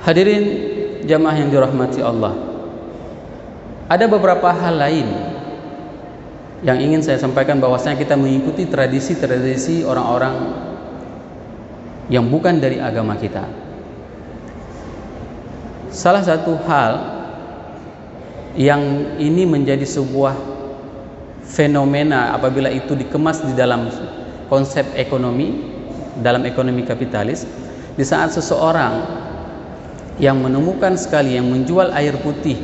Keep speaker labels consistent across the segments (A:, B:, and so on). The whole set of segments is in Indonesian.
A: Hadirin jamaah yang dirahmati Allah, ada beberapa hal lain yang ingin saya sampaikan, bahwasanya kita mengikuti tradisi-tradisi orang-orang yang bukan dari agama kita. Salah satu hal yang ini menjadi sebuah fenomena apabila itu dikemas di dalam konsep ekonomi, dalam ekonomi kapitalis, di saat seseorang yang menemukan sekali yang menjual air putih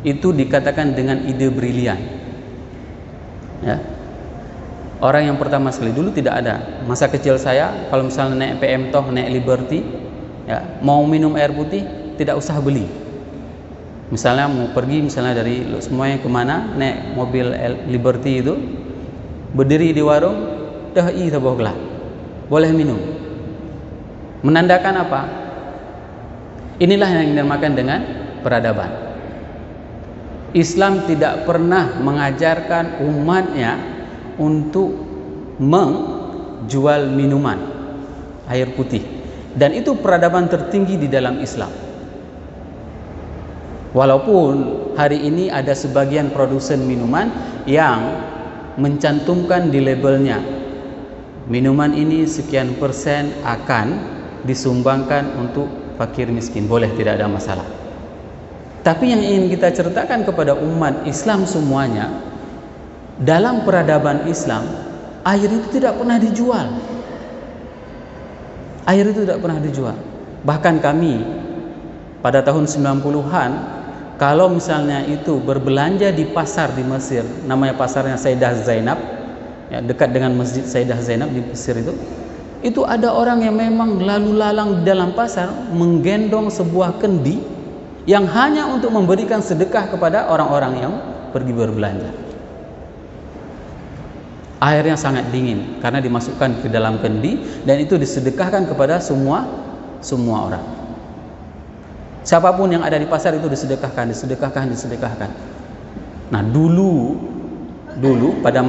A: itu dikatakan dengan ide brilian, ya. Orang yang pertama sekali, dulu tidak ada. Masa kecil saya, kalau misalnya naik PM Toh, naik Liberty, ya, mau minum air putih tidak usah beli. Misalnya mau pergi misalnya dari semuanya kemana, naik mobil Liberty itu, berdiri di warung, dah sebuah gelas, boleh minum. Menandakan apa? Inilah yang dinamakan dengan peradaban. Islam tidak pernah mengajarkan umatnya untuk menjual minuman air putih, dan itu peradaban tertinggi di dalam Islam. Walaupun hari ini ada sebagian produsen minuman yang mencantumkan di labelnya, minuman ini sekian persen akan disumbangkan untuk fakir miskin, boleh, tidak ada masalah. Tapi yang ingin kita ceritakan kepada umat Islam semuanya, dalam peradaban Islam, air itu tidak pernah dijual. Air itu tidak pernah dijual. Bahkan kami pada tahun 90-an, kalau misalnya itu berbelanja di pasar di Mesir, namanya pasarnya Sayyidah Zainab, ya, dekat dengan Masjid Sayyidah Zainab di Mesir itu ada orang yang memang lalu lalang di dalam pasar menggendong sebuah kendi yang hanya untuk memberikan sedekah kepada orang-orang yang pergi berbelanja. Airnya sangat dingin karena dimasukkan ke dalam kendi dan itu disedekahkan kepada semua orang. Siapapun yang ada di pasar itu disedekahkan. Nah, dulu pada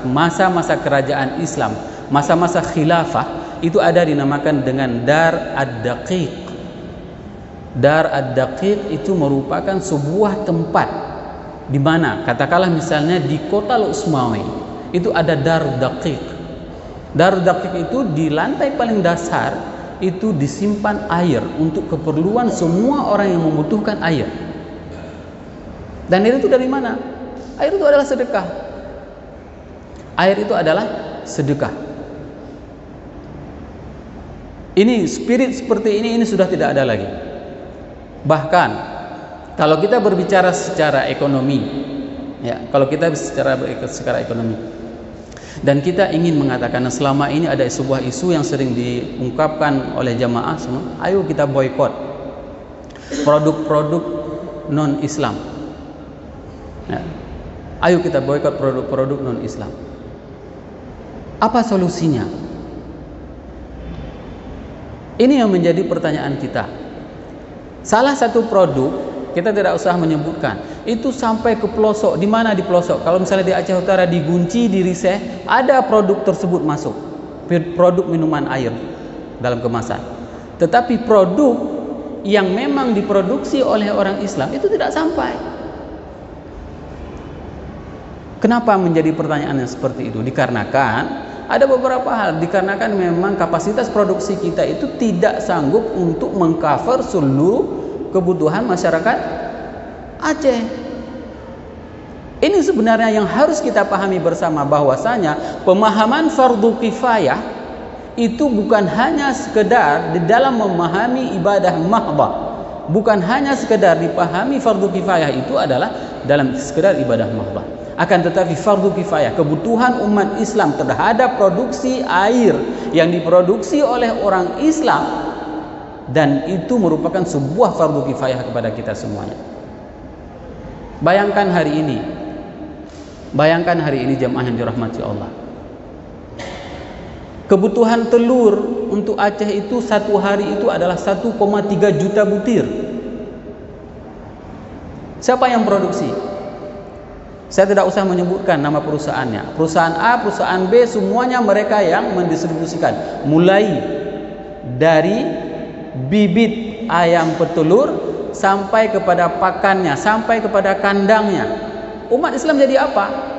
A: masa-masa kerajaan Islam, masa-masa khilafah, itu ada dinamakan dengan Dar Ad-Daqiq. Dar Ad-Daqiq itu merupakan sebuah tempat di mana, katakanlah misalnya di kota Utsmawi, itu ada Dar Daqiq. Dar Daqiq itu di lantai paling dasar itu disimpan air untuk keperluan semua orang yang membutuhkan air. Dan air itu dari mana? Air itu adalah sedekah. Air itu adalah sedekah. Ini spirit seperti ini sudah tidak ada lagi. Bahkan kalau kita berbicara secara ekonomi, ya, kalau kita secara ekonomi, dan kita ingin mengatakan selama ini ada sebuah isu yang sering diungkapkan oleh jamaah semua, ayo kita boikot produk-produk non-Islam, ya. Ayo kita boikot produk-produk non-Islam. Apa solusinya? Ini yang menjadi pertanyaan kita. Salah satu produk, kita tidak usah menyebutkan, itu sampai ke pelosok. Di mana di pelosok? Kalau misalnya di Aceh Utara, di Gunci, di Riseh, ada produk tersebut masuk, produk minuman air dalam kemasan. Tetapi produk yang memang diproduksi oleh orang Islam itu tidak sampai. Kenapa menjadi pertanyaan yang seperti itu? Dikarenakan ada beberapa hal. Dikarenakan memang kapasitas produksi kita itu tidak sanggup untuk mengcover seluruh kebutuhan masyarakat Aceh. Ini sebenarnya yang harus kita pahami bersama, bahwasanya pemahaman fardu kifayah itu bukan hanya sekedar di dalam memahami ibadah mahdhah, bukan hanya sekedar dipahami fardu kifayah itu adalah dalam sekedar ibadah mahdhah. Akan tetapi fardu kifayah, kebutuhan umat Islam terhadap produksi air yang diproduksi oleh orang Islam, dan itu merupakan sebuah fardu kifayah kepada kita semuanya. Bayangkan hari ini jemaah yang dirahmati Allah, kebutuhan telur untuk Aceh itu satu hari itu adalah 1,3 juta butir. Siapa yang produksi? Saya tidak usah menyebutkan nama perusahaannya. Perusahaan A, perusahaan B, semuanya mereka yang mendistribusikan. Mulai dari bibit ayam petelur sampai kepada pakannya, sampai kepada kandangnya. Umat Islam jadi apa?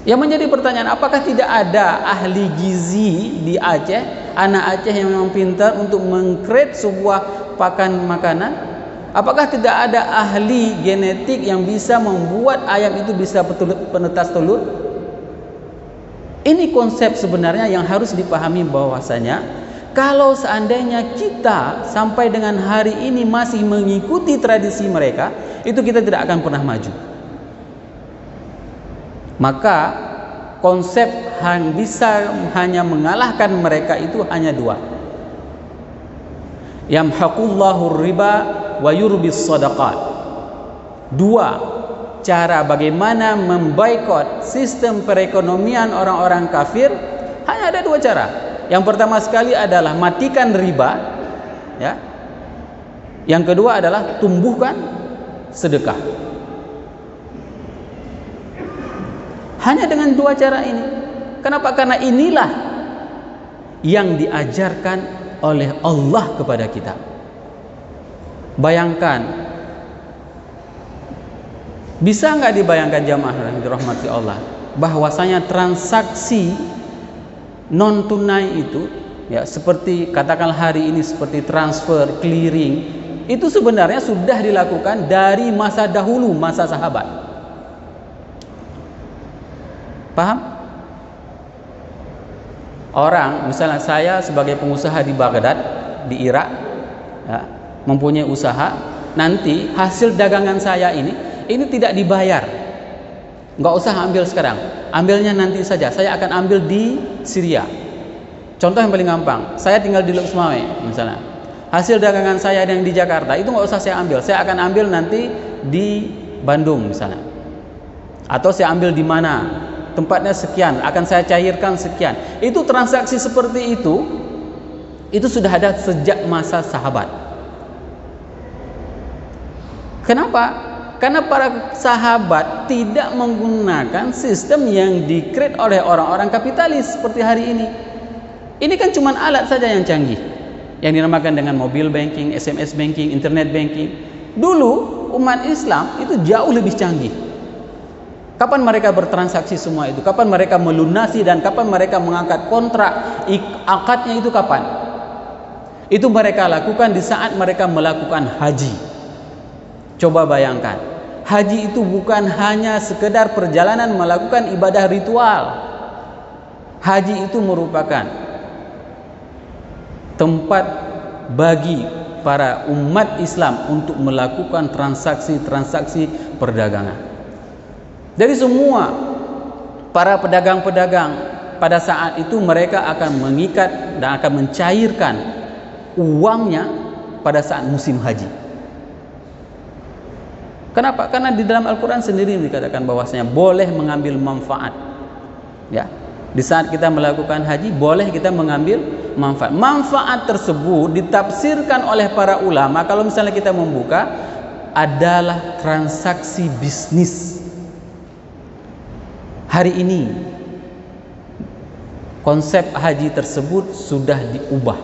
A: Yang menjadi pertanyaan, apakah tidak ada ahli gizi di Aceh, anak Aceh yang memang pintar untuk mengcreate sebuah pakan makanan? Apakah tidak ada ahli genetik yang bisa membuat ayam itu bisa penetas telur? Ini konsep sebenarnya yang harus dipahami, bahwasanya kalau seandainya kita sampai dengan hari ini masih mengikuti tradisi mereka, itu kita tidak akan pernah maju. Maka konsep yang bisa hanya mengalahkan mereka itu hanya dua: yamhaqullahu riba wa yurbis sadaqat. Dua cara bagaimana memboikot sistem perekonomian orang-orang kafir, hanya ada dua cara. Yang pertama sekali adalah matikan riba, ya. Yang kedua adalah tumbuhkan sedekah. Hanya dengan dua cara ini. Kenapa? Karena inilah yang diajarkan oleh Allah kepada kita. Bayangkan, bisa nggak dibayangkan jamaah yang dirahmati Allah, bahwasanya transaksi non tunai itu, ya, seperti katakanlah hari ini seperti transfer, clearing, itu sebenarnya sudah dilakukan dari masa dahulu, masa sahabat. Paham? Orang, misalnya saya sebagai pengusaha di Baghdad, di Irak, ya, mempunyai usaha, nanti hasil dagangan saya ini tidak dibayar. Nggak usah ambil sekarang, ambilnya nanti saja. Saya akan ambil di Syria. Contoh yang paling gampang, saya tinggal di Luxmawe misalnya. Hasil dagangan saya yang di Jakarta itu nggak usah saya ambil. Saya akan ambil nanti di Bandung misalnya. Atau saya ambil di mana? Tempatnya sekian, akan saya cairkan sekian. Itu transaksi seperti itu sudah ada sejak masa sahabat. Kenapa? Karena para sahabat tidak menggunakan sistem yang dikreat oleh orang-orang kapitalis seperti hari ini. Ini kan cuma alat saja yang canggih, yang dinamakan dengan mobile banking, SMS banking, internet banking. Dulu umat Islam itu jauh lebih canggih. Kapan mereka bertransaksi semua itu? Kapan mereka melunasi dan kapan mereka mengangkat kontrak? Akadnya itu kapan? Itu mereka lakukan di saat mereka melakukan haji. Coba bayangkan, haji itu bukan hanya sekedar perjalanan melakukan ibadah ritual. Haji itu merupakan tempat bagi para umat Islam untuk melakukan transaksi-transaksi perdagangan. Dari semua para pedagang-pedagang pada saat itu mereka akan mengikat dan akan mencairkan uangnya pada saat musim haji. Kenapa? Karena di dalam Al-Quran sendiri dikatakan bahwasanya boleh mengambil manfaat. Ya, di saat kita melakukan haji boleh kita mengambil manfaat. Manfaat tersebut ditafsirkan oleh para ulama, kalau misalnya kita membuka, adalah transaksi bisnis. Hari ini konsep haji tersebut sudah diubah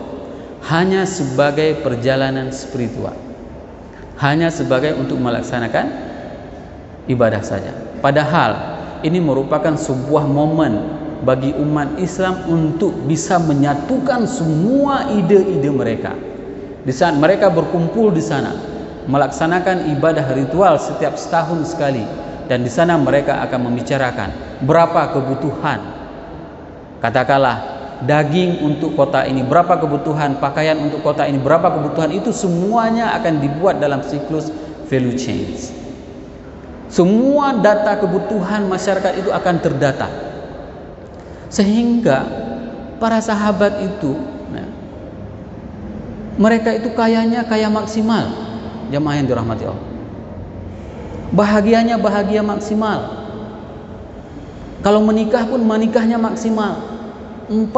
A: hanya sebagai perjalanan spiritual, hanya sebagai untuk melaksanakan ibadah saja. Padahal ini merupakan sebuah momen bagi umat Islam untuk bisa menyatukan semua ide-ide mereka. Di saat mereka berkumpul di sana melaksanakan ibadah ritual setiap setahun sekali, dan di sana mereka akan membicarakan berapa kebutuhan, katakanlah daging untuk kota ini, berapa kebutuhan pakaian untuk kota ini, berapa kebutuhan, itu semuanya akan dibuat dalam siklus value chains. Semua data kebutuhan masyarakat itu akan terdata, sehingga para sahabat itu, mereka itu kayanya kaya maksimal. Jamaah yang dirahmati Allah, bahagianya bahagia maksimal. Kalau menikah pun menikahnya maksimal 4.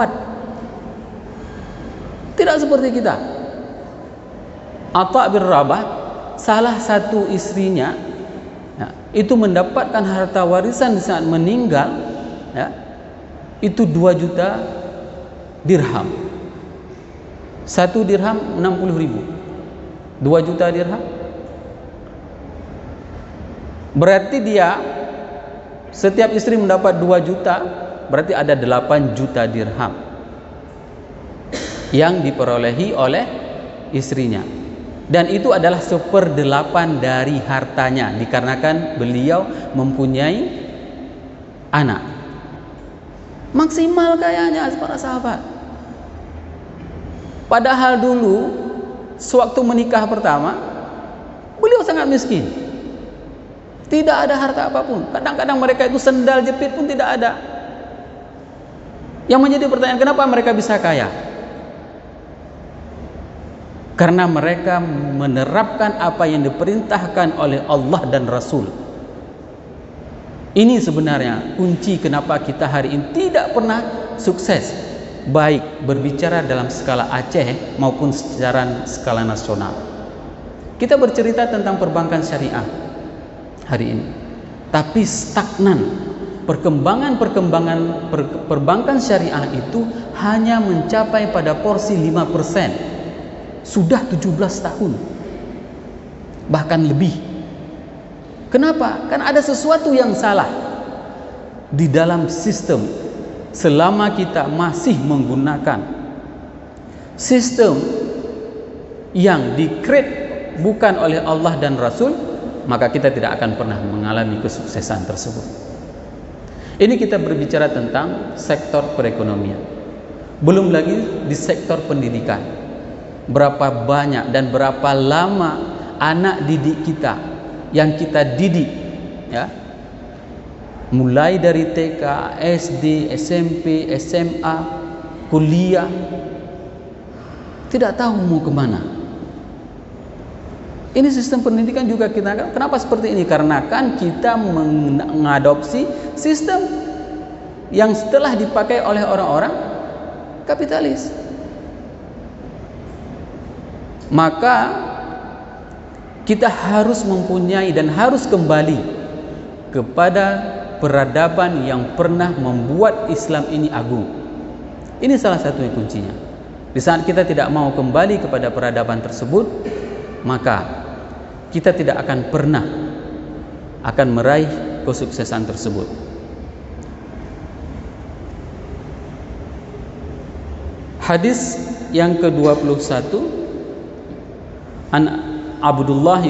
A: Tidak seperti kita. Atha bin Rabah, salah satu istrinya, ya, itu mendapatkan harta warisan di saat meninggal, ya, itu 2 juta dirham. 1 dirham 60.000. 2 juta dirham. Berarti dia setiap istri mendapat 2 juta, berarti ada 8 juta dirham yang diperolehi oleh istrinya. Dan itu adalah 1/8 dari hartanya, dikarenakan beliau mempunyai anak. Maksimal kayanya para sahabat. Padahal dulu sewaktu menikah pertama, beliau sangat miskin. Tidak ada harta apapun. Kadang-kadang mereka itu sendal jepit pun tidak ada. Yang menjadi pertanyaan, kenapa mereka bisa kaya? Karena mereka menerapkan apa yang diperintahkan oleh Allah dan Rasul. Ini sebenarnya kunci kenapa kita hari ini tidak pernah sukses, baik berbicara dalam skala Aceh maupun secara skala nasional. Kita bercerita tentang perbankan syariah hari ini, tapi stagnan. Perkembangan perbankan syariah itu hanya mencapai pada porsi 5%. Sudah 17 tahun, bahkan lebih. Kenapa? Karena ada sesuatu yang salah di dalam sistem. Selama kita masih menggunakan sistem yang di-create bukan oleh Allah dan Rasul, maka kita tidak akan pernah mengalami kesuksesan tersebut. Ini kita berbicara tentang sektor perekonomian. Belum lagi di sektor pendidikan. Berapa banyak dan berapa lama anak didik kita yang kita didik, ya, mulai dari TK, SD, SMP, SMA, kuliah, tidak tahu mau kemana. Ini sistem pendidikan juga kita, kenapa seperti ini? Karena kan kita mengadopsi sistem yang setelah dipakai oleh orang-orang kapitalis. Maka kita harus mempunyai dan harus kembali kepada peradaban yang pernah membuat Islam ini agung. Ini salah satu kuncinya. Di saat kita tidak mau kembali kepada peradaban tersebut, maka kita tidak akan pernah akan meraih kesuksesan tersebut. Hadis yang ke-21, an Abdullah